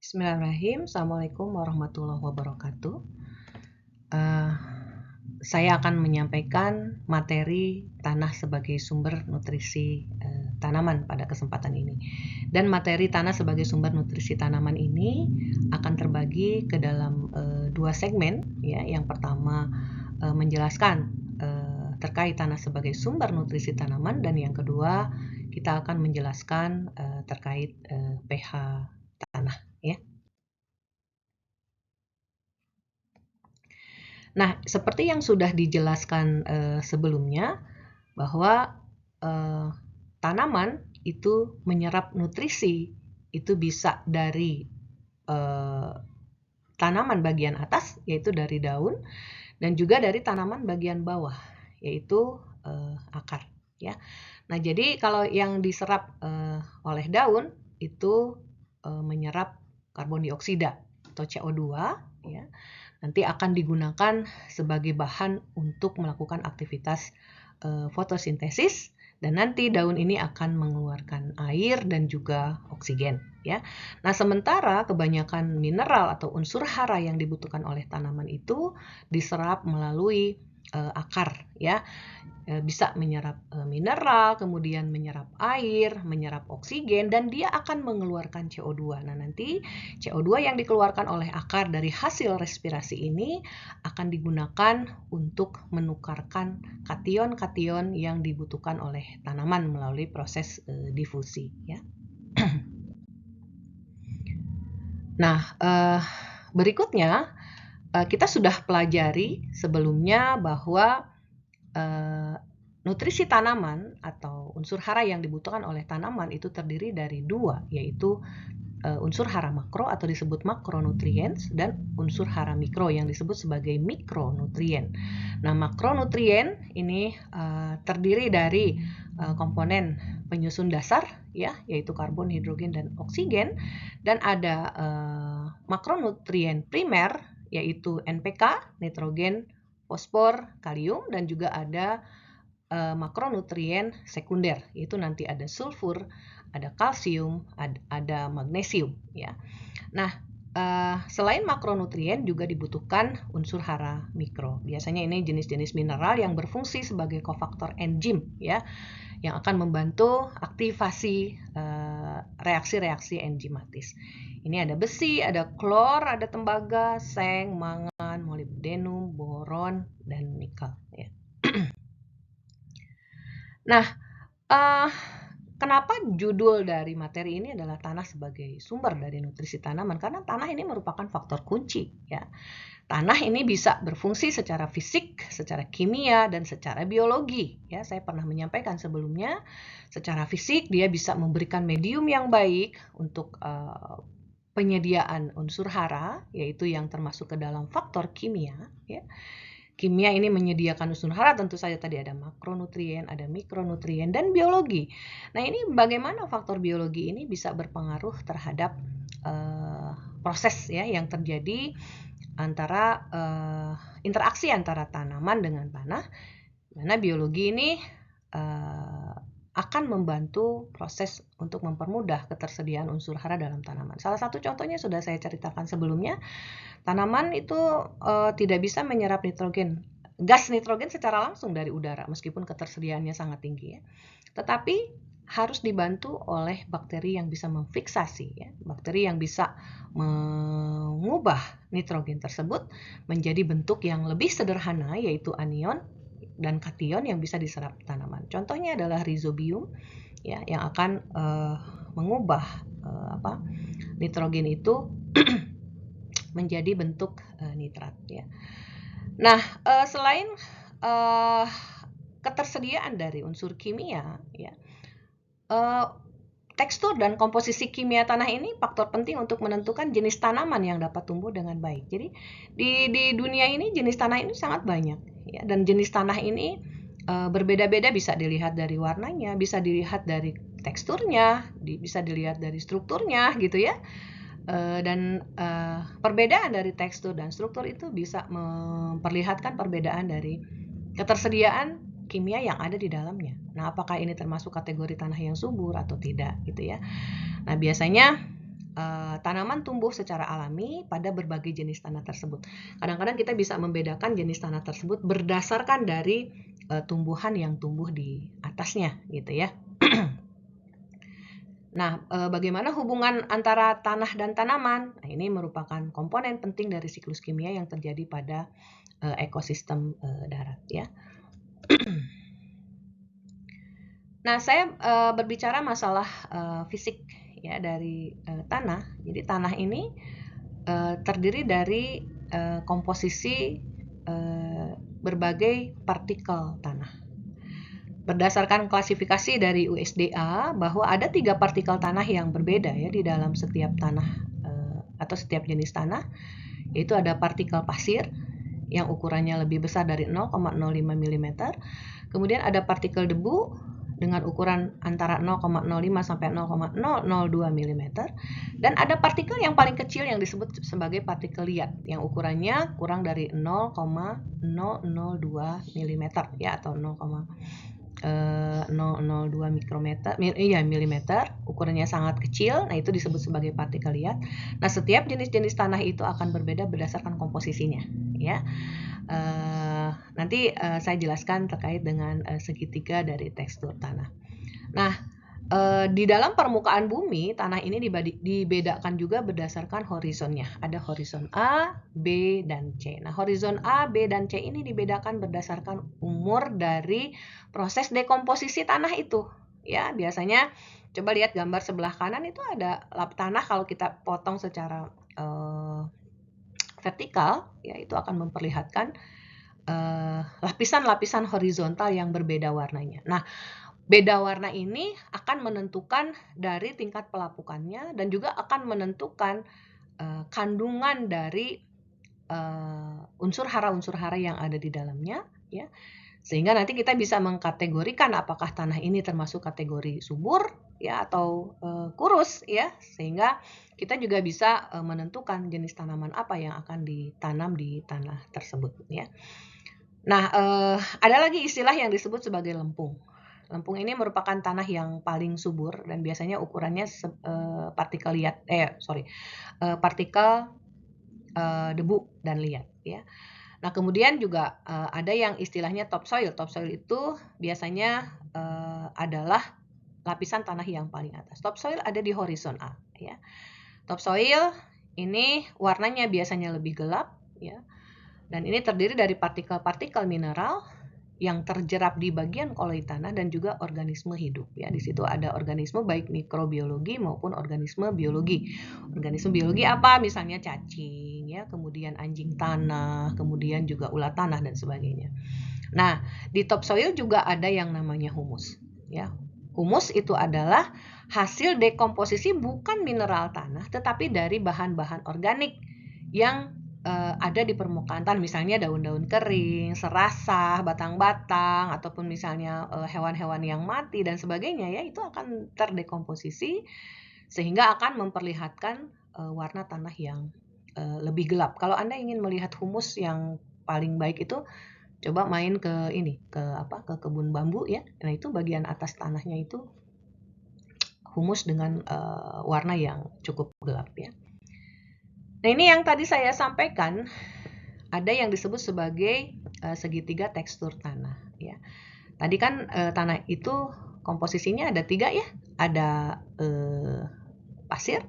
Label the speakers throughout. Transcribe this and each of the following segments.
Speaker 1: Bismillahirrahmanirrahim. Assalamualaikum warahmatullahi wabarakatuh. Saya akan menyampaikan materi tanah sebagai sumber nutrisi tanaman pada kesempatan ini. Dan materi tanah sebagai sumber nutrisi tanaman ini akan terbagi ke dalam dua segmen. Ya, yang pertama menjelaskan terkait tanah sebagai sumber nutrisi tanaman, dan yang kedua kita akan menjelaskan terkait pH tanah. Ya. Nah, seperti yang sudah dijelaskan sebelumnya, bahwa tanaman itu menyerap nutrisi itu bisa dari tanaman bagian atas, yaitu dari daun, dan juga dari tanaman bagian bawah, yaitu akar. Ya. Nah, jadi kalau yang diserap oleh daun itu menyerap karbon dioksida atau CO2, ya, nanti akan digunakan sebagai bahan untuk melakukan aktivitas fotosintesis, dan nanti daun ini akan mengeluarkan air dan juga oksigen. Ya. Nah, sementara kebanyakan mineral atau unsur hara yang dibutuhkan oleh tanaman itu diserap melalui akar, ya. Bisa menyerap mineral, kemudian menyerap air, menyerap oksigen, dan dia akan mengeluarkan CO2. Nah, nanti CO2 yang dikeluarkan oleh akar dari hasil respirasi ini akan digunakan untuk menukarkan kation-kation yang dibutuhkan oleh tanaman melalui proses difusi. Ya. Nah, berikutnya kita sudah pelajari sebelumnya bahwa nutrisi tanaman atau unsur hara yang dibutuhkan oleh tanaman itu terdiri dari dua, yaitu unsur hara makro atau disebut makronutriens, dan unsur hara mikro yang disebut sebagai mikronutrien. Nah, makronutrien ini terdiri dari komponen penyusun dasar, ya, yaitu karbon, hidrogen, dan oksigen, dan ada makronutrien primer, yaitu NPK, nitrogen, fosfor, kalium, dan juga ada makronutrien sekunder, yaitu nanti ada sulfur, ada kalsium, ada magnesium. Ya. Nah, selain makronutrien juga dibutuhkan unsur hara mikro. Biasanya ini jenis-jenis mineral yang berfungsi sebagai kofaktor enzim, ya, yang akan membantu aktivasi reaksi-reaksi enzimatis. Ini ada besi, ada klor, ada tembaga, seng, mangan, molibdenum, boron, dan nikel. Ya. Nah, kenapa judul dari materi ini adalah tanah sebagai sumber dari nutrisi tanaman? Karena tanah ini merupakan faktor kunci. Ya. Tanah ini bisa berfungsi secara fisik, secara kimia, dan secara biologi. Ya, saya pernah menyampaikan sebelumnya, secara fisik dia bisa memberikan medium yang baik untuk penyediaan unsur hara, yaitu yang termasuk ke dalam faktor kimia. Ya. Kimia ini menyediakan unsur hara, tentu saja tadi ada makronutrien, ada mikronutrien, dan biologi. Nah, ini bagaimana faktor biologi ini bisa berpengaruh terhadap proses, ya, yang terjadi antara interaksi antara tanaman dengan tanah, mana biologi ini akan membantu proses untuk mempermudah ketersediaan unsur hara dalam tanaman. Salah satu contohnya sudah saya ceritakan sebelumnya, tanaman itu tidak bisa menyerap gas nitrogen secara langsung dari udara, meskipun ketersediaannya sangat tinggi. Ya. Tetapi harus dibantu oleh bakteri yang bisa memfiksasi, ya, bakteri yang bisa mengubah nitrogen tersebut menjadi bentuk yang lebih sederhana, yaitu anion dan kation yang bisa diserap tanaman. Contohnya adalah rhizobium, ya, yang akan mengubah nitrogen itu menjadi bentuk nitrat. Ya. Nah, selain ketersediaan dari unsur kimia, ya, tekstur dan komposisi kimia tanah ini faktor penting untuk menentukan jenis tanaman yang dapat tumbuh dengan baik. Jadi di dunia ini jenis tanah ini sangat banyak, ya, dan jenis tanah ini berbeda-beda, bisa dilihat dari warnanya, bisa dilihat dari teksturnya, bisa dilihat dari strukturnya, gitu ya. Dan perbedaan dari tekstur dan struktur itu bisa memperlihatkan perbedaan dari ketersediaan kimia yang ada di dalamnya. Nah, apakah ini termasuk kategori tanah yang subur atau tidak, gitu ya. Nah, biasanya tanaman tumbuh secara alami pada berbagai jenis tanah tersebut. Kadang-kadang kita bisa membedakan jenis tanah tersebut berdasarkan dari tumbuhan yang tumbuh di atasnya, gitu ya. Nah, bagaimana hubungan antara tanah dan tanaman? Nah, ini merupakan komponen penting dari siklus kimia yang terjadi pada ekosistem darat, ya. Nah, saya berbicara masalah fisik ya dari tanah. Jadi tanah ini terdiri dari komposisi berbagai partikel tanah. Berdasarkan klasifikasi dari USDA bahwa ada 3 partikel tanah yang berbeda ya di dalam setiap tanah atau setiap jenis tanah, yaitu ada partikel pasir yang ukurannya lebih besar dari 0,05 mm. Kemudian ada partikel debu dengan ukuran antara 0,05 sampai 0,002 mm. Dan ada partikel yang paling kecil yang disebut sebagai partikel liat yang ukurannya kurang dari 0,002 mm ya, atau 0,002 mikrometer, milimeter, ukurannya sangat kecil. Nah, itu disebut sebagai partikel liat. Nah, setiap jenis-jenis tanah itu akan berbeda berdasarkan komposisinya, ya. Nanti saya jelaskan terkait dengan segitiga dari tekstur tanah. Nah, di dalam permukaan bumi, tanah ini dibedakan juga berdasarkan horizonnya. Ada horizon A, B, dan C. Nah, horizon A, B, dan C ini dibedakan berdasarkan umur dari proses dekomposisi tanah itu. Ya, biasanya coba lihat gambar sebelah kanan itu ada lap tanah, kalau kita potong secara vertikal, ya itu akan memperlihatkan lapisan-lapisan horizontal yang berbeda warnanya. Nah, beda warna ini akan menentukan dari tingkat pelapukannya dan juga akan menentukan kandungan dari unsur hara yang ada di dalamnya, ya. Sehingga nanti kita bisa mengkategorikan apakah tanah ini termasuk kategori subur ya atau kurus, ya. Sehingga kita juga bisa menentukan jenis tanaman apa yang akan ditanam di tanah tersebut, ya. Nah, ada lagi istilah yang disebut sebagai lempung. Lempung ini merupakan tanah yang paling subur dan biasanya ukurannya partikel debu dan liat, ya. Nah, kemudian juga ada yang istilahnya topsoil. Topsoil itu biasanya adalah lapisan tanah yang paling atas. Topsoil ada di horizon A, ya. Topsoil ini warnanya biasanya lebih gelap, ya. Dan ini terdiri dari partikel-partikel mineral yang terjerap di bagian koloi tanah dan juga organisme hidup. Ya, di situ ada organisme baik mikrobiologi maupun organisme biologi. Organisme biologi apa? Misalnya cacing, ya, kemudian anjing tanah, kemudian juga ulat tanah dan sebagainya. Nah, di topsoil juga ada yang namanya humus. Ya, humus itu adalah hasil dekomposisi bukan mineral tanah, tetapi dari bahan-bahan organik yang ada di permukaan tanah, misalnya daun-daun kering, serasah, batang-batang, ataupun misalnya hewan-hewan yang mati dan sebagainya, ya, itu akan terdekomposisi sehingga akan memperlihatkan warna tanah yang lebih gelap. Kalau Anda ingin melihat humus yang paling baik itu, coba main ke kebun bambu, ya. Nah, itu bagian atas tanahnya itu humus dengan warna yang cukup gelap, ya. Nah, ini yang tadi saya sampaikan, ada yang disebut sebagai segitiga tekstur tanah, ya. Tadi kan tanah itu komposisinya ada 3, ya. Ada pasir,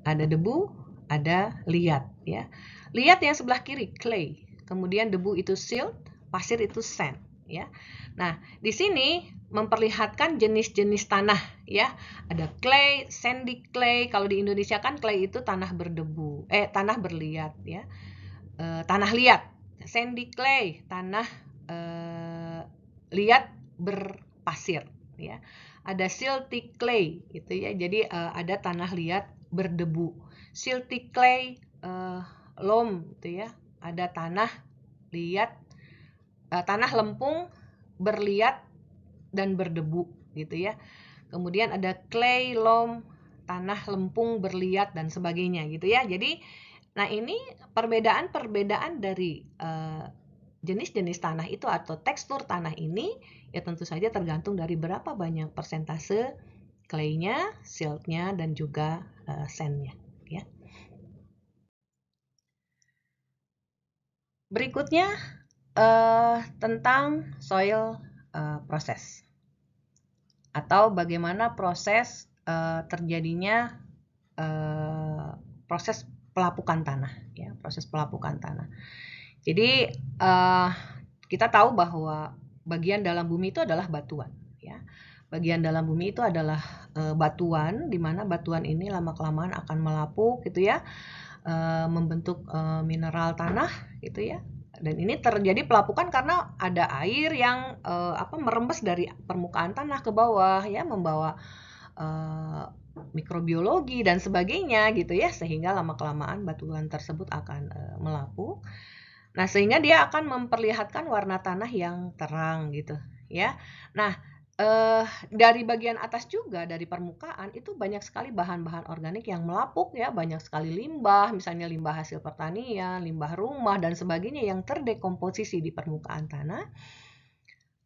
Speaker 1: ada debu, ada liat, ya. Liat yang sebelah kiri clay, kemudian debu itu silt, pasir itu sand, ya. Nah, di sini memperlihatkan jenis-jenis tanah, ya. Ada clay, sandy clay. Kalau di Indonesia kan clay itu tanah berliat, ya. Tanah liat. Sandy clay, tanah liat berpasir, ya. Ada silty clay gitu, ya. Jadi ada tanah liat berdebu. Silty clay loam gitu, ya. Ada tanah liat tanah lempung berliat dan berdebu gitu, ya. Kemudian ada clay loam, tanah lempung berliat dan sebagainya gitu, ya. Jadi nah, ini perbedaan dari jenis-jenis tanah itu atau tekstur tanah ini ya tentu saja tergantung dari berapa banyak persentase clay-nya, silt-nya, dan juga sand-nya. ya. Berikutnya tentang soil proses atau bagaimana proses terjadinya proses pelapukan tanah, ya, proses pelapukan tanah. Jadi kita tahu bahwa bagian dalam bumi itu adalah batuan, ya. Bagian dalam bumi itu adalah batuan, di mana batuan ini lama-kelamaan akan melapuk, gitu ya, membentuk mineral tanah, gitu ya. Dan ini terjadi pelapukan karena ada air yang merembes dari permukaan tanah ke bawah, ya, membawa mikrobiologi dan sebagainya, gitu ya, sehingga lama-kelamaan batuan tersebut akan melapuk. Nah, sehingga dia akan memperlihatkan warna tanah yang terang, gitu ya. Nah, dari bagian atas juga, dari permukaan itu banyak sekali bahan-bahan organik yang melapuk, ya, banyak sekali limbah, misalnya limbah hasil pertanian, limbah rumah dan sebagainya yang terdekomposisi di permukaan tanah.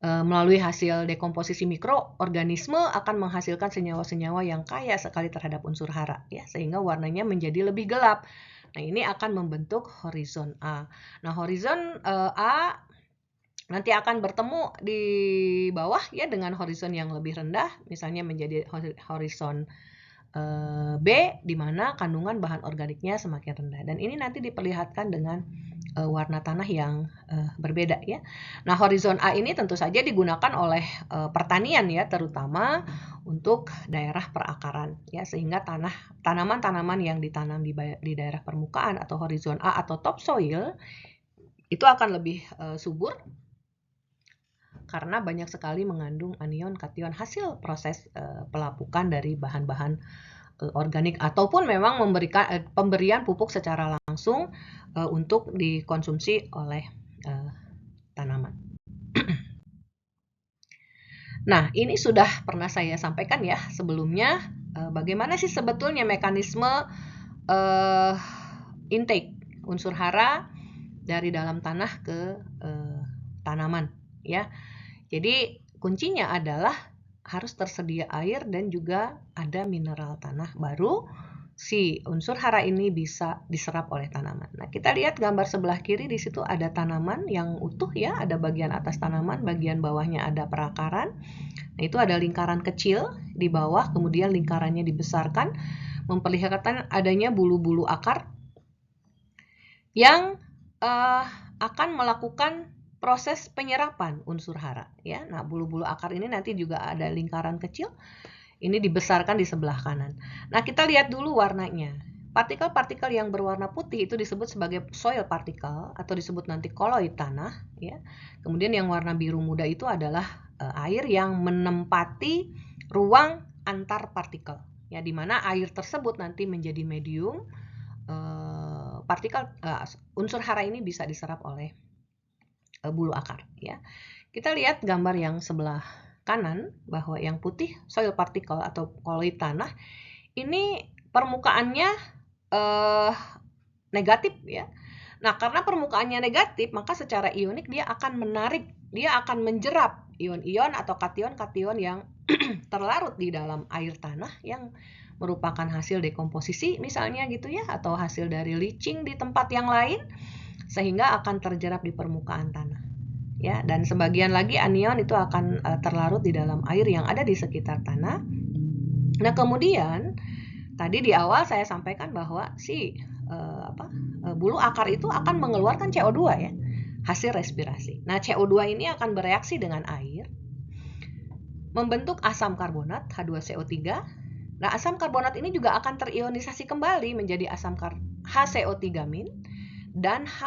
Speaker 1: Melalui hasil dekomposisi mikroorganisme akan menghasilkan senyawa-senyawa yang kaya sekali terhadap unsur hara, ya, sehingga warnanya menjadi lebih gelap. Nah, ini akan membentuk horizon A. Nah, horizon A nanti akan bertemu di bawah, ya, dengan horizon yang lebih rendah, misalnya menjadi horizon B, di mana kandungan bahan organiknya semakin rendah. Dan ini nanti diperlihatkan dengan warna tanah yang berbeda, ya. Nah, horizon A ini tentu saja digunakan oleh pertanian, ya, terutama untuk daerah perakaran, ya, sehingga tanaman-tanaman yang ditanam di daerah permukaan atau horizon A atau topsoil itu akan lebih subur karena banyak sekali mengandung anion kation hasil proses pelapukan dari bahan-bahan organik ataupun memang memberikan pemberian pupuk secara langsung untuk dikonsumsi oleh tanaman. Nah, ini sudah pernah saya sampaikan, ya, sebelumnya, bagaimana sih sebetulnya mekanisme intake unsur hara dari dalam tanah ke tanaman, ya. Jadi kuncinya adalah harus tersedia air dan juga ada mineral tanah, baru si unsur hara ini bisa diserap oleh tanaman. Nah, kita lihat gambar sebelah kiri, di situ ada tanaman yang utuh, ya, ada bagian atas tanaman, bagian bawahnya ada perakaran. Nah, itu ada lingkaran kecil di bawah, kemudian lingkarannya dibesarkan, memperlihatkan adanya bulu-bulu akar yang akan melakukan proses penyerapan unsur hara, ya. Nah, bulu-bulu akar ini nanti juga ada lingkaran kecil, ini dibesarkan di sebelah kanan. Nah, kita lihat dulu warnanya. Partikel-partikel yang berwarna putih itu disebut sebagai soil particle atau disebut nanti koloid tanah, ya. Kemudian yang warna biru muda itu adalah air yang menempati ruang antar partikel, ya, di mana air tersebut nanti menjadi medium. Unsur hara ini bisa diserap oleh bulu akar, ya. Kita lihat gambar yang sebelah kanan bahwa yang putih soil particle atau koloid tanah ini permukaannya negatif, ya. Nah, karena permukaannya negatif, maka secara ionik dia akan menarik, dia akan menjerap ion-ion atau kation-kation yang terlarut di dalam air tanah yang merupakan hasil dekomposisi misalnya, gitu ya, atau hasil dari leaching di tempat yang lain, sehingga akan terjerap di permukaan tanah, ya. Dan sebagian lagi anion itu akan terlarut di dalam air yang ada di sekitar tanah. Nah, kemudian tadi di awal saya sampaikan bahwa si bulu akar itu akan mengeluarkan CO2, ya, hasil respirasi. Nah, CO2 ini akan bereaksi dengan air, membentuk asam karbonat H2CO3. Nah, asam karbonat ini juga akan terionisasi kembali menjadi HCO3- dan H+.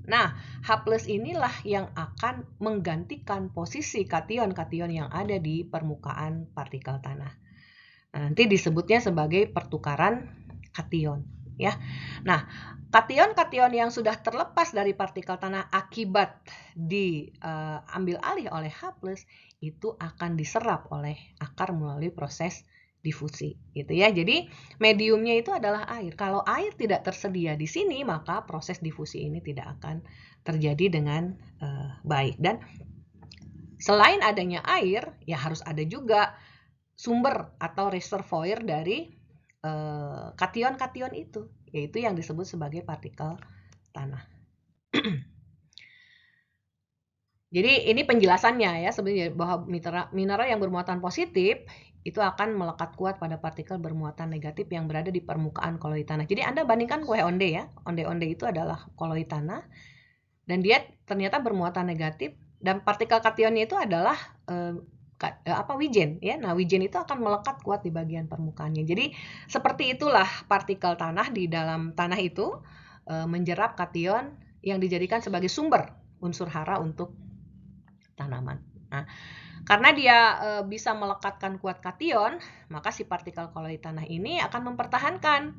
Speaker 1: Nah, H+ inilah yang akan menggantikan posisi kation-kation yang ada di permukaan partikel tanah. Nah, nanti disebutnya sebagai pertukaran kation, ya. Nah, kation-kation yang sudah terlepas dari partikel tanah akibat diambil alih oleh H+, itu akan diserap oleh akar melalui proses difusi, gitu ya. Jadi mediumnya itu adalah air. Kalau air tidak tersedia di sini, maka proses difusi ini tidak akan terjadi dengan baik. Dan selain adanya air, ya harus ada juga sumber atau reservoir dari kation-kation itu, yaitu yang disebut sebagai partikel tanah. Jadi ini penjelasannya ya sebenarnya, bahwa mineral yang bermuatan positif itu akan melekat kuat pada partikel bermuatan negatif yang berada di permukaan koloid tanah. Jadi Anda bandingkan kue onde ya. Onde-onde itu adalah koloid tanah dan dia ternyata bermuatan negatif, dan partikel kationnya itu adalah wijen ya. Nah, wijen itu akan melekat kuat di bagian permukaannya. Jadi seperti itulah partikel tanah di dalam tanah itu menjerap kation yang dijadikan sebagai sumber unsur hara untuk tanaman. Nah, karena dia bisa melekatkan kuat kation, maka si partikel koloid tanah ini akan mempertahankan.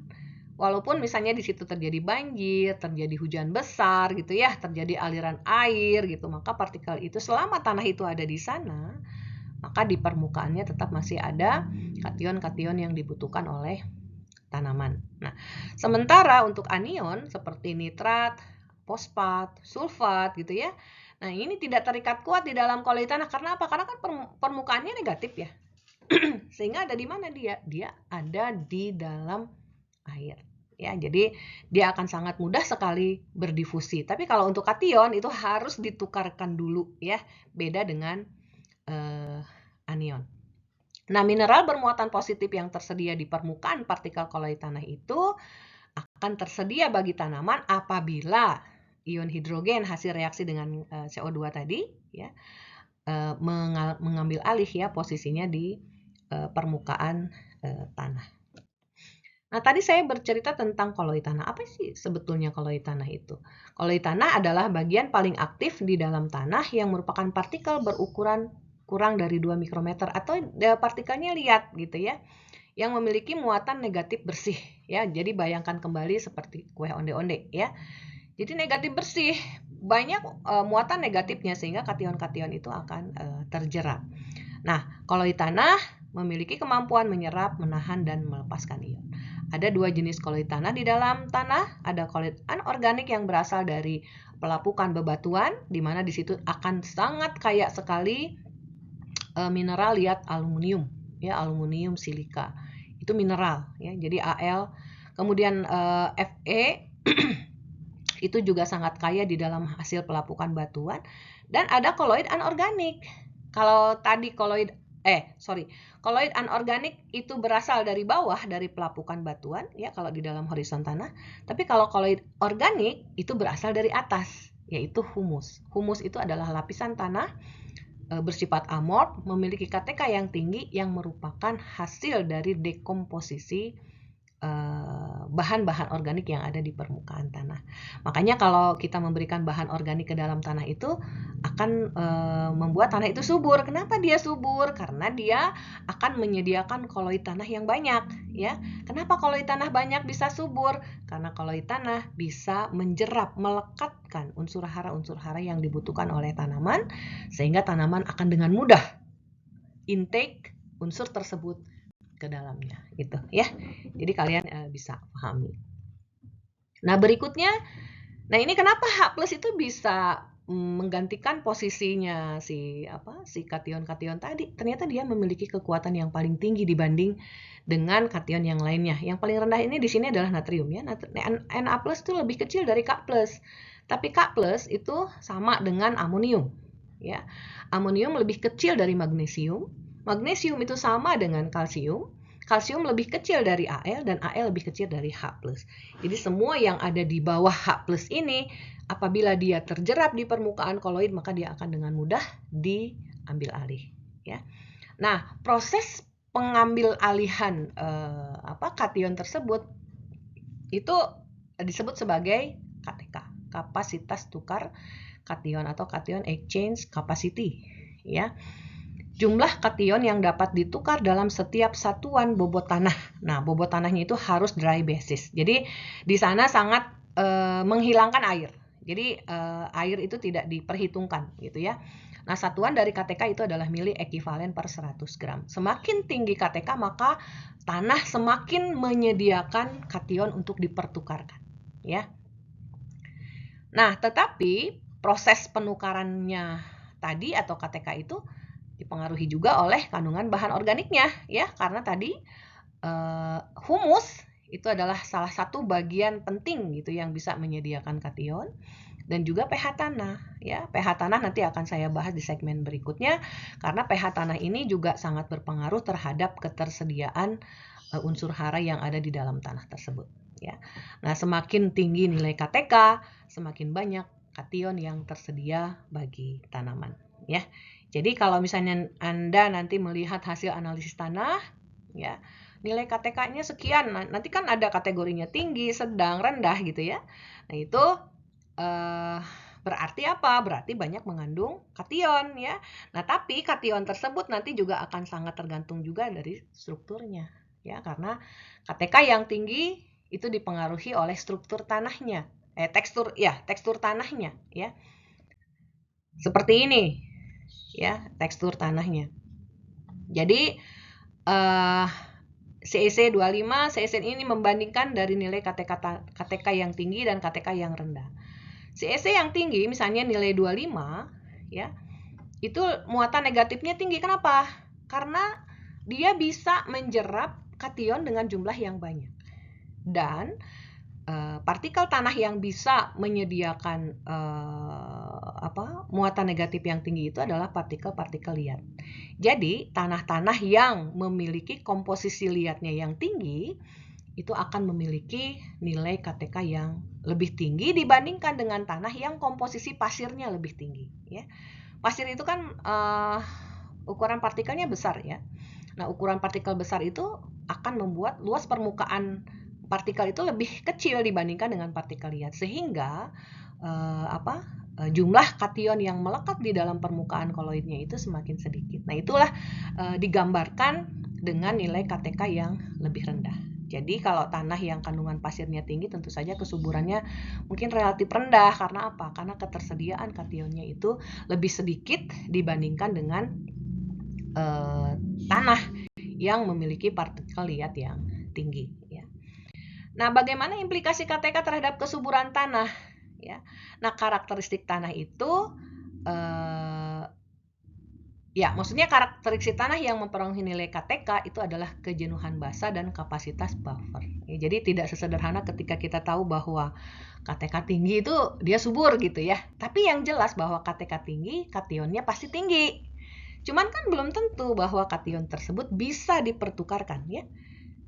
Speaker 1: Walaupun misalnya di situ terjadi banjir, terjadi hujan besar gitu ya, terjadi aliran air gitu, maka partikel itu selama tanah itu ada di sana, maka di permukaannya tetap masih ada kation-kation yang dibutuhkan oleh tanaman. Nah, sementara untuk anion seperti nitrat, fosfat, sulfat gitu ya. Nah, ini tidak terikat kuat di dalam koloid tanah. Karena apa? Karena kan permukaannya negatif ya. Sehingga ada di mana dia? Dia ada di dalam air. Ya, jadi dia akan sangat mudah sekali berdifusi. Tapi kalau untuk kation itu harus ditukarkan dulu ya. Beda dengan anion. Nah, mineral bermuatan positif yang tersedia di permukaan partikel koloid tanah itu akan tersedia bagi tanaman apabila ion hidrogen hasil reaksi dengan CO2 tadi ya mengambil alih ya posisinya di permukaan tanah. Nah, tadi saya bercerita tentang koloid tanah. Apa sih sebetulnya koloid tanah itu? Koloid tanah adalah bagian paling aktif di dalam tanah yang merupakan partikel berukuran kurang dari 2 mikrometer atau partikelnya liat gitu ya, yang memiliki muatan negatif bersih ya. Jadi bayangkan kembali seperti kue onde-onde ya. Jadi negatif bersih, banyak muatan negatifnya sehingga kation-kation itu akan terjerap. Nah, koloid tanah memiliki kemampuan menyerap, menahan, dan melepaskan ion. Ada dua jenis koloid tanah di dalam tanah. Ada koloid anorganik yang berasal dari pelapukan bebatuan, di mana di situ akan sangat kaya sekali mineral liat aluminium, ya, aluminium silika. Itu mineral, ya. Jadi Al. Kemudian Fe itu juga sangat kaya di dalam hasil pelapukan batuan. Dan ada koloid anorganik. Kalau tadi koloid anorganik itu berasal dari bawah, dari pelapukan batuan ya kalau di dalam horizon tanah. Tapi kalau koloid organik itu berasal dari atas, yaitu humus. Humus itu adalah lapisan tanah bersifat amorf, memiliki KTK yang tinggi yang merupakan hasil dari dekomposisi bahan-bahan organik yang ada di permukaan tanah. Makanya kalau kita memberikan bahan organik ke dalam tanah itu akan membuat tanah itu subur. Kenapa dia subur? Karena dia akan menyediakan koloid tanah yang banyak, ya. Kenapa koloid tanah banyak bisa subur? Karena koloid tanah bisa menjerap, melekatkan unsur hara yang dibutuhkan oleh tanaman, sehingga tanaman akan dengan mudah intake unsur tersebut ke dalamnya gitu ya. Jadi kalian bisa pahami. Nah, berikutnya, nah ini kenapa H+ itu bisa menggantikan posisinya si kation-kation tadi. Ternyata dia memiliki kekuatan yang paling tinggi dibanding dengan kation yang lainnya. Yang paling rendah ini di sini adalah natrium ya. Na+ itu lebih kecil dari K+. Tapi K+ itu sama dengan amonium ya. Amonium lebih kecil dari magnesium. Magnesium itu sama dengan kalsium. Kalsium lebih kecil dari Al dan Al lebih kecil dari H+. Jadi semua yang ada di bawah H+ ini apabila dia terjerap di permukaan koloid maka dia akan dengan mudah diambil alih ya. Nah, proses pengambil alihan kation tersebut itu disebut sebagai KTK, kapasitas tukar kation atau cation exchange capacity ya. Jumlah kation yang dapat ditukar dalam setiap satuan bobot tanah. Nah, bobot tanahnya itu harus dry basis. Jadi di sana sangat menghilangkan air. Jadi air itu tidak diperhitungkan gitu ya. Nah, satuan dari KTK itu adalah mili ekivalen per 100 gram. Semakin tinggi KTK maka tanah semakin menyediakan kation untuk dipertukarkan ya. Nah, tetapi proses penukarannya tadi atau KTK itu dipengaruhi juga oleh kandungan bahan organiknya ya, karena tadi humus itu adalah salah satu bagian penting gitu yang bisa menyediakan kation, dan juga pH tanah ya. pH tanah nanti akan saya bahas di segmen berikutnya, karena pH tanah ini juga sangat berpengaruh terhadap ketersediaan unsur hara yang ada di dalam tanah tersebut ya. Nah, semakin tinggi nilai KTK, semakin banyak kation yang tersedia bagi tanaman ya. Jadi kalau misalnya Anda nanti melihat hasil analisis tanah ya, nilai KTK-nya sekian, nanti kan ada kategorinya tinggi, sedang, rendah gitu ya. Nah, itu berarti apa? Berarti banyak mengandung kation ya. Nah, tapi kation tersebut nanti juga akan sangat tergantung juga dari strukturnya ya, karena KTK yang tinggi itu dipengaruhi oleh struktur tanahnya, tekstur tanahnya ya. Seperti ini ya, tekstur tanahnya. Jadi CEC 25, CEC ini membandingkan dari nilai KTK yang tinggi dan KTK yang rendah. CEC yang tinggi misalnya nilai 25 ya, itu muatan negatifnya tinggi. Kenapa? Karena dia bisa menjerap kation dengan jumlah yang banyak. Dan partikel tanah yang bisa menyediakan muatan negatif yang tinggi itu adalah partikel-partikel liat. Jadi tanah-tanah yang memiliki komposisi liatnya yang tinggi itu akan memiliki nilai KTK yang lebih tinggi dibandingkan dengan tanah yang komposisi pasirnya lebih tinggi ya. Pasir itu kan ukuran partikelnya besar ya. Nah, ukuran partikel besar itu akan membuat luas permukaan partikel itu lebih kecil dibandingkan dengan partikel liat, sehingga jumlah kation yang melekat di dalam permukaan koloidnya itu semakin sedikit. Nah, itulah digambarkan dengan nilai KTK yang lebih rendah. Jadi kalau tanah yang kandungan pasirnya tinggi, tentu saja kesuburannya mungkin relatif rendah. Karena apa? Karena ketersediaan kationnya itu lebih sedikit dibandingkan dengan tanah yang memiliki partikel liat yang tinggi ya. Nah, bagaimana implikasi KTK terhadap kesuburan tanah ya? Nah, karakteristik tanah itu maksudnya karakteristik tanah yang mempengaruhi nilai KTK itu adalah kejenuhan basa dan kapasitas buffer. Ya, jadi tidak sesederhana ketika kita tahu bahwa KTK tinggi itu dia subur gitu ya. Tapi yang jelas bahwa KTK tinggi, kationnya pasti tinggi. Cuman kan belum tentu bahwa kation tersebut bisa dipertukarkan ya.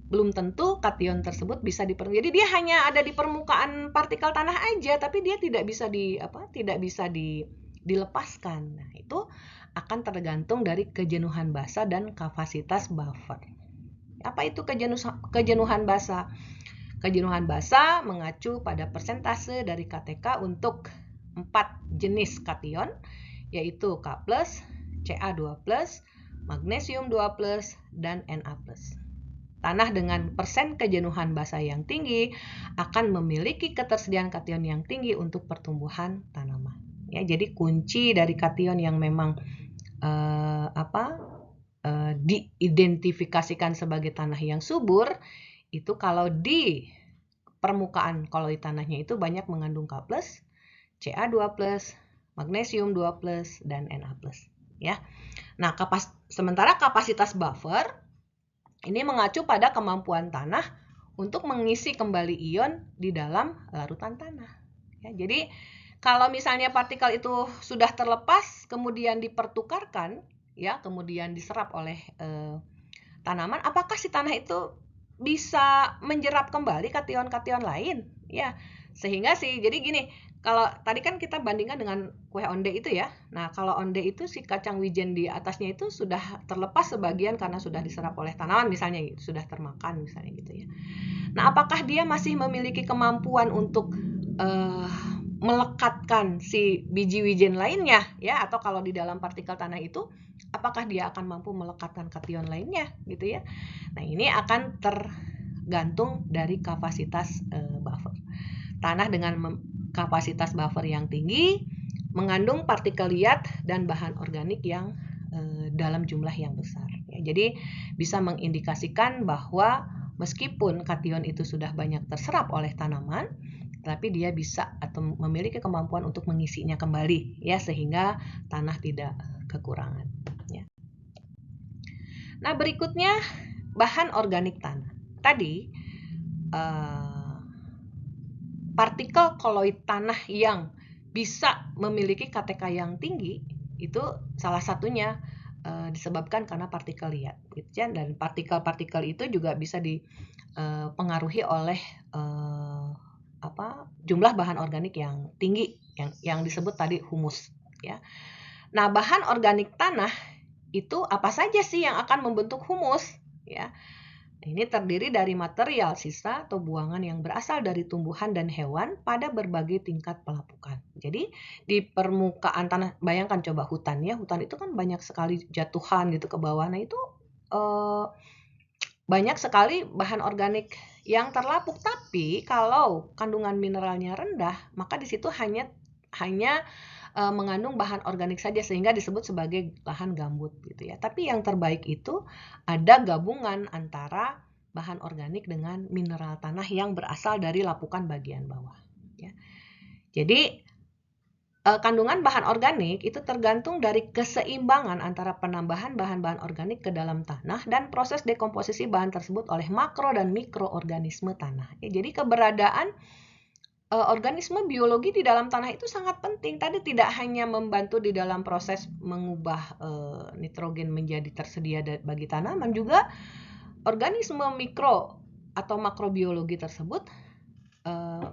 Speaker 1: Belum tentu kation tersebut bisa dipertukarkan. Jadi dia hanya ada di permukaan partikel tanah aja, tapi dia tidak bisa dilepaskan. Nah, itu akan tergantung dari kejenuhan basa dan kapasitas buffer. Apa itu kejenuhan basa? Kejenuhan basa mengacu pada persentase dari KTK untuk 4 jenis kation, yaitu K+, Ca2+, magnesium 2+, dan Na+. Tanah dengan persen kejenuhan basa yang tinggi akan memiliki ketersediaan kation yang tinggi untuk pertumbuhan tanaman. Ya, jadi kunci dari kation yang memang diidentifikasikan sebagai tanah yang subur itu kalau di permukaan koloid tanahnya itu banyak mengandung K+, Ca2+, magnesium 2+, dan Na+. Ya. Nah, sementara kapasitas buffer ini mengacu pada kemampuan tanah untuk mengisi kembali ion di dalam larutan tanah. Ya, jadi kalau misalnya partikel itu sudah terlepas kemudian dipertukarkan ya, kemudian diserap oleh tanaman, apakah si tanah itu bisa menjerap kembali kation-kation lain ya? Sehingga jadi gini, kalau tadi kan kita bandingkan dengan kue onde itu ya. Nah, kalau onde itu si kacang wijen di atasnya itu sudah terlepas sebagian karena sudah diserap oleh tanaman misalnya, sudah termakan misalnya gitu ya. Nah, apakah dia masih memiliki kemampuan untuk melekatkan si biji wijen lainnya ya, atau kalau di dalam partikel tanah itu apakah dia akan mampu melekatkan kation lainnya gitu ya. Nah, ini akan tergantung dari kapasitas buffer. Tanah dengan kapasitas buffer yang tinggi mengandung partikel liat dan bahan organik yang dalam jumlah yang besar ya. Jadi bisa mengindikasikan bahwa meskipun kation itu sudah banyak terserap oleh tanaman, tapi dia bisa atau memiliki kemampuan untuk mengisinya kembali ya, sehingga tanah tidak kekurangan ya. Nah, berikutnya bahan organik tanah. Tadi partikel koloid tanah yang bisa memiliki KTK yang tinggi itu salah satunya disebabkan karena partikel liat, gitu ya. Dan partikel-partikel itu juga bisa dipengaruhi oleh jumlah bahan organik yang tinggi yang disebut tadi humus, ya. Nah, bahan organik tanah itu apa saja sih yang akan membentuk humus, ya? Ini terdiri dari material sisa atau buangan yang berasal dari tumbuhan dan hewan pada berbagai tingkat pelapukan. Jadi di permukaan tanah, bayangkan coba hutan ya, hutan itu kan banyak sekali jatuhan gitu ke bawah. Nah itu banyak sekali bahan organik yang terlapuk. Tapi kalau kandungan mineralnya rendah, maka di situ hanya mengandung bahan organik saja sehingga disebut sebagai lahan gambut gitu ya. Tapi yang terbaik itu ada gabungan antara bahan organik dengan mineral tanah yang berasal dari lapukan bagian bawah ya. Jadi kandungan bahan organik itu tergantung dari keseimbangan antara penambahan bahan-bahan organik ke dalam tanah dan proses dekomposisi bahan tersebut oleh makro dan mikroorganisme tanah. Ya, jadi keberadaan organisme biologi di dalam tanah itu sangat penting. Tadi tidak hanya membantu di dalam proses mengubah nitrogen menjadi tersedia bagi tanaman, juga organisme mikro atau makrobiologi tersebut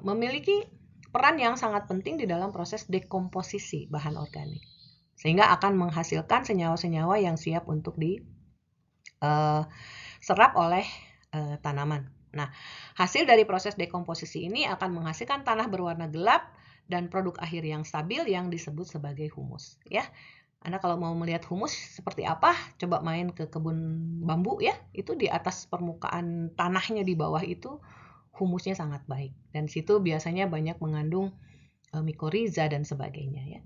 Speaker 1: memiliki peran yang sangat penting di dalam proses dekomposisi bahan organik, sehingga akan menghasilkan senyawa-senyawa yang siap untuk diserap oleh tanaman. Nah, hasil dari proses dekomposisi ini akan menghasilkan tanah berwarna gelap dan produk akhir yang stabil yang disebut sebagai humus. Ya, Anda kalau mau melihat humus seperti apa, coba main ke kebun bambu ya. Itu di atas permukaan tanahnya di bawah itu humusnya sangat baik. Dan situ biasanya banyak mengandung mikoriza dan sebagainya ya.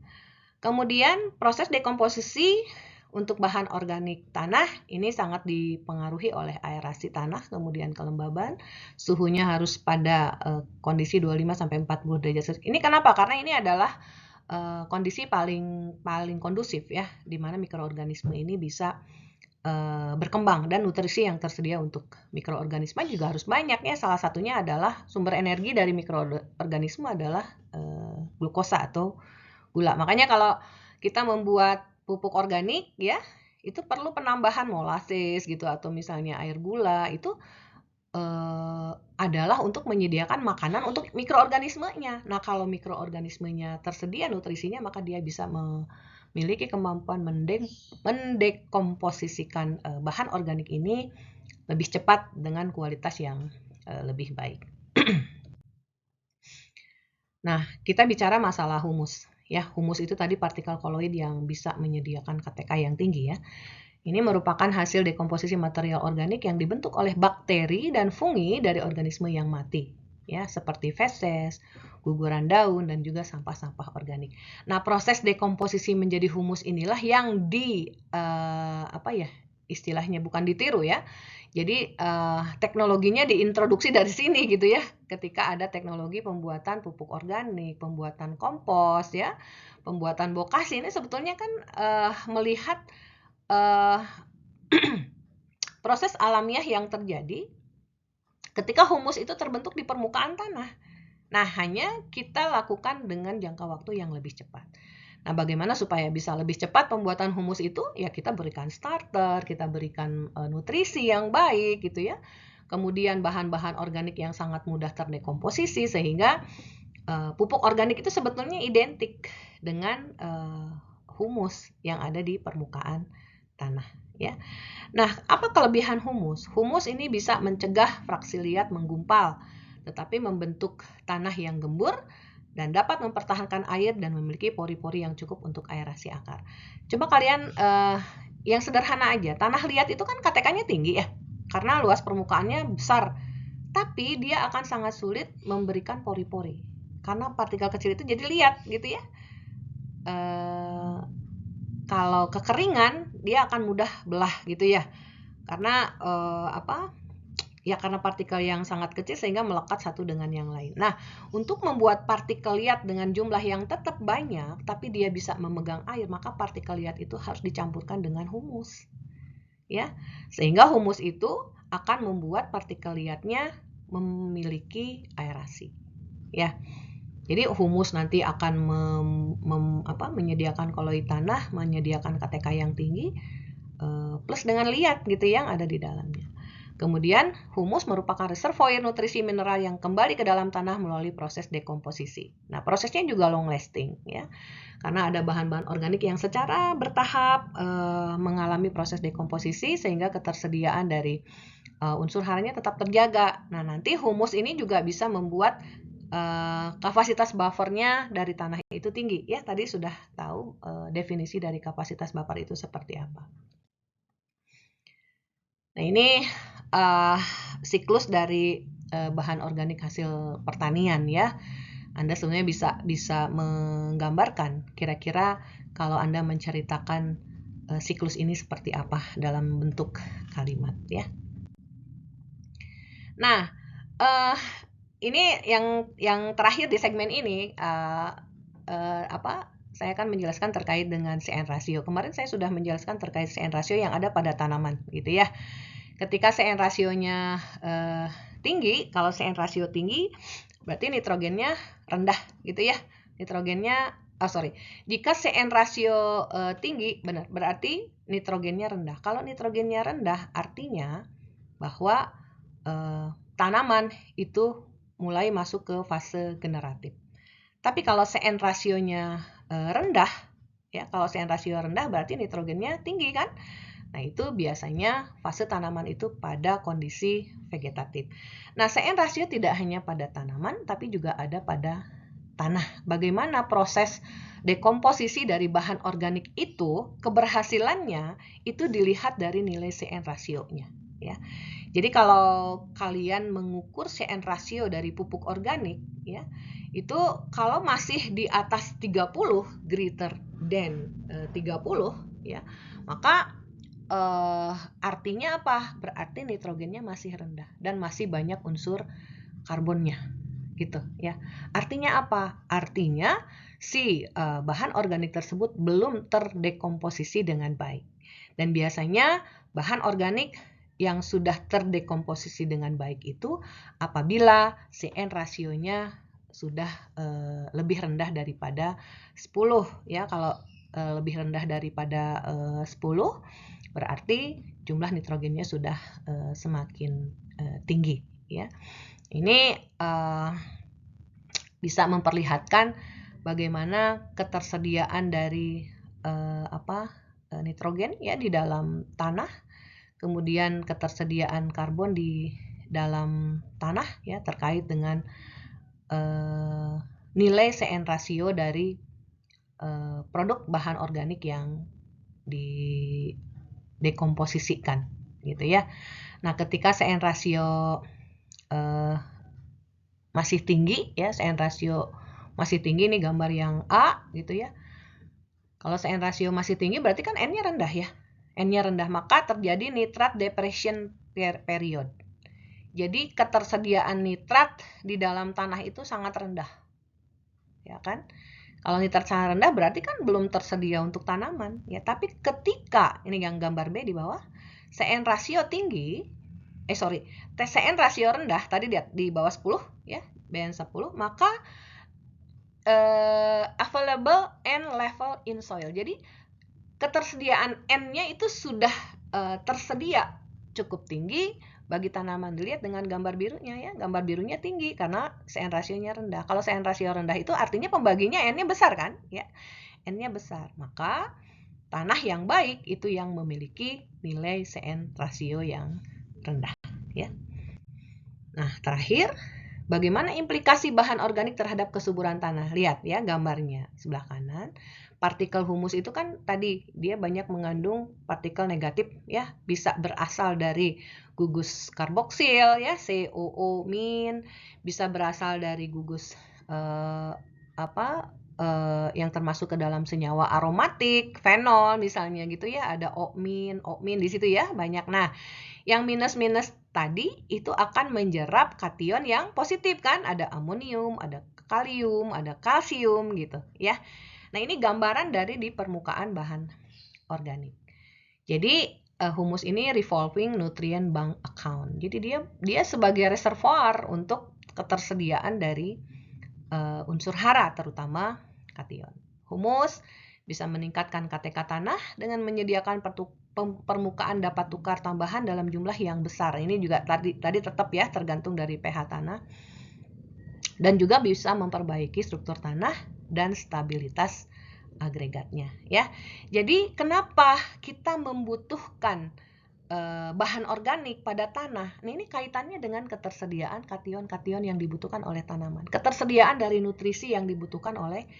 Speaker 1: Kemudian proses dekomposisi untuk bahan organik tanah ini sangat dipengaruhi oleh aerasi tanah, kemudian kelembaban, suhunya harus pada kondisi 25-40 derajat Celcius. Ini kenapa? Karena ini adalah kondisi paling kondusif ya, di mana mikroorganisme ini bisa berkembang, dan nutrisi yang tersedia untuk mikroorganisme juga harus banyak ya. Salah satunya adalah sumber energi dari mikroorganisme adalah glukosa atau gula. Makanya kalau kita membuat pupuk organik ya, itu perlu penambahan molases gitu atau misalnya air gula, itu adalah untuk menyediakan makanan untuk mikroorganismenya. Nah, kalau mikroorganismenya tersedia nutrisinya, maka dia bisa memiliki kemampuan mendekomposisikan bahan organik ini lebih cepat dengan kualitas yang lebih baik. Nah, kita bicara masalah humus. Ya, humus itu tadi partikel koloid yang bisa menyediakan KTK yang tinggi ya. Ini merupakan hasil dekomposisi material organik yang dibentuk oleh bakteri dan fungi dari organisme yang mati, ya, seperti feses, guguran daun, dan juga sampah-sampah organik. Nah, proses dekomposisi menjadi humus inilah yang istilahnya bukan ditiru ya. Jadi teknologinya diintroduksi dari sini gitu ya. Ketika ada teknologi pembuatan pupuk organik, pembuatan kompos ya, pembuatan bokasi, ini sebetulnya kan melihat proses alamiah yang terjadi ketika humus itu terbentuk di permukaan tanah. Nah, hanya kita lakukan dengan jangka waktu yang lebih cepat. Nah, bagaimana supaya bisa lebih cepat pembuatan humus itu? Ya, kita berikan starter, kita berikan nutrisi yang baik gitu ya. Kemudian bahan-bahan organik yang sangat mudah terdekomposisi, sehingga pupuk organik itu sebetulnya identik dengan humus yang ada di permukaan tanah ya. Nah, apa kelebihan humus? Humus ini bisa mencegah fraksi liat menggumpal, tetapi membentuk tanah yang gembur dan dapat mempertahankan air dan memiliki pori-pori yang cukup untuk aerasi akar. Coba kalian yang sederhana aja, tanah liat itu kan KTK-nya tinggi ya, karena luas permukaannya besar, tapi dia akan sangat sulit memberikan pori-pori, karena partikel kecil itu jadi liat gitu ya. Kalau kekeringan dia akan mudah belah gitu ya, karena karena partikel yang sangat kecil sehingga melekat satu dengan yang lain. Nah, untuk membuat partikel liat dengan jumlah yang tetap banyak tapi dia bisa memegang air, maka partikel liat itu harus dicampurkan dengan humus ya, sehingga humus itu akan membuat partikel liatnya memiliki aerasi. Ya. Jadi humus nanti akan menyediakan koloid tanah, menyediakan KTK yang tinggi, plus dengan liat gitu yang ada di dalamnya. Kemudian humus merupakan reservoir nutrisi mineral yang kembali ke dalam tanah melalui proses dekomposisi. Nah, prosesnya juga long lasting ya. Karena ada bahan-bahan organik yang secara bertahap mengalami proses dekomposisi sehingga ketersediaan dari unsur haranya tetap terjaga. Nah, nanti humus ini juga bisa membuat kapasitas buffernya dari tanah itu tinggi. Ya, tadi sudah tahu definisi dari kapasitas buffer itu seperti apa. Nah, ini siklus dari bahan organik hasil pertanian ya. Anda sebenarnya bisa menggambarkan kira-kira kalau Anda menceritakan siklus ini seperti apa dalam bentuk kalimat ya. Nah, ini yang terakhir di segmen ini saya akan menjelaskan terkait dengan CN ratio. Kemarin saya sudah menjelaskan terkait CN ratio yang ada pada tanaman gitu ya. Ketika CN rasionya tinggi, kalau CN rasio tinggi berarti nitrogennya rendah gitu ya. Jika CN rasio tinggi berarti nitrogennya rendah. Kalau nitrogennya rendah artinya bahwa tanaman itu mulai masuk ke fase generatif. Tapi kalau CN rasionya rendah, ya kalau CN rasio rendah berarti nitrogennya tinggi kan? Nah, itu biasanya fase tanaman itu pada kondisi vegetatif. Nah, CN rasio tidak hanya pada tanaman, tapi juga ada pada tanah. Bagaimana proses dekomposisi dari bahan organik itu, keberhasilannya itu dilihat dari nilai CN rasionya. Ya. Jadi kalau kalian mengukur CN rasio dari pupuk organik, ya, itu kalau masih di atas 30, greater than 30, ya, maka artinya apa? Berarti nitrogennya masih rendah dan masih banyak unsur karbonnya, gitu ya. Artinya apa? Artinya si bahan organik tersebut belum terdekomposisi dengan baik. Dan biasanya bahan organik yang sudah terdekomposisi dengan baik itu apabila CN rasionya sudah lebih rendah daripada 10 ya. Kalau lebih rendah daripada 10 berarti jumlah nitrogennya sudah semakin tinggi ya. Ini bisa memperlihatkan bagaimana ketersediaan dari nitrogen ya di dalam tanah, kemudian ketersediaan karbon di dalam tanah ya terkait dengan nilai CN rasio dari produk bahan organik yang didekomposisikan gitu ya. Nah, ketika CN rasio masih tinggi ya, CN rasio masih tinggi, ini gambar yang A gitu ya. Kalau CN rasio masih tinggi berarti kan N-nya rendah ya. N-nya rendah, maka terjadi nitrat depression period. Jadi ketersediaan nitrat di dalam tanah itu sangat rendah. Ya kan? Kalau nitrat sangat rendah berarti kan belum tersedia untuk tanaman. Ya, tapi ketika ini yang gambar B di bawah, CN rasio tinggi, CN rasio rendah tadi di bawah 10 ya, BN 10, maka available N level in soil. Jadi ketersediaan N-nya itu sudah tersedia cukup tinggi bagi tanaman. Dilihat dengan gambar birunya ya, gambar birunya tinggi karena CN rasionya rendah. Kalau CN rasio rendah itu artinya pembaginya N-nya besar kan? Ya, N-nya besar. Maka tanah yang baik itu yang memiliki nilai CN rasio yang rendah ya. Nah, terakhir, bagaimana implikasi bahan organik terhadap kesuburan tanah? Lihat ya gambarnya sebelah kanan. Partikel humus itu kan tadi dia banyak mengandung partikel negatif ya, bisa berasal dari gugus karboksil ya, COO-, bisa berasal dari gugus yang termasuk ke dalam senyawa aromatik, fenol misalnya gitu ya, ada okmin di situ ya, banyak. Nah, yang minus-minus tadi itu akan menjerap kation yang positif kan, ada amonium, ada kalium, ada kalsium gitu ya. Nah, ini gambaran dari di permukaan bahan organik. Jadi humus ini revolving nutrient bank account. Jadi dia sebagai reservoir untuk ketersediaan dari unsur hara, terutama kation. Humus bisa meningkatkan KTK tanah dengan menyediakan permukaan dapat tukar tambahan dalam jumlah yang besar. Ini juga tadi tetap ya tergantung dari pH tanah. Dan juga bisa memperbaiki struktur tanah dan stabilitas agregatnya ya. Jadi kenapa kita membutuhkan bahan organik pada tanah? Ini kaitannya dengan ketersediaan kation-kation yang dibutuhkan oleh tanaman. Ketersediaan dari nutrisi yang dibutuhkan oleh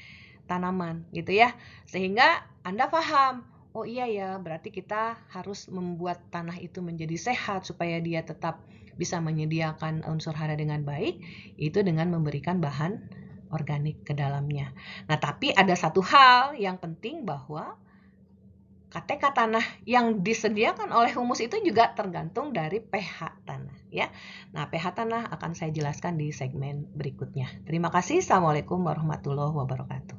Speaker 1: tanaman gitu ya. Sehingga Anda paham, oh iya ya, berarti kita harus membuat tanah itu menjadi sehat supaya dia tetap bisa menyediakan unsur hara dengan baik, itu dengan memberikan bahan organik ke dalamnya. Nah, tapi ada satu hal yang penting bahwa KTK tanah yang disediakan oleh humus itu juga tergantung dari pH tanah ya. Nah, pH tanah akan saya jelaskan di segmen berikutnya. Terima kasih. Assalamualaikum warahmatullahi wabarakatuh.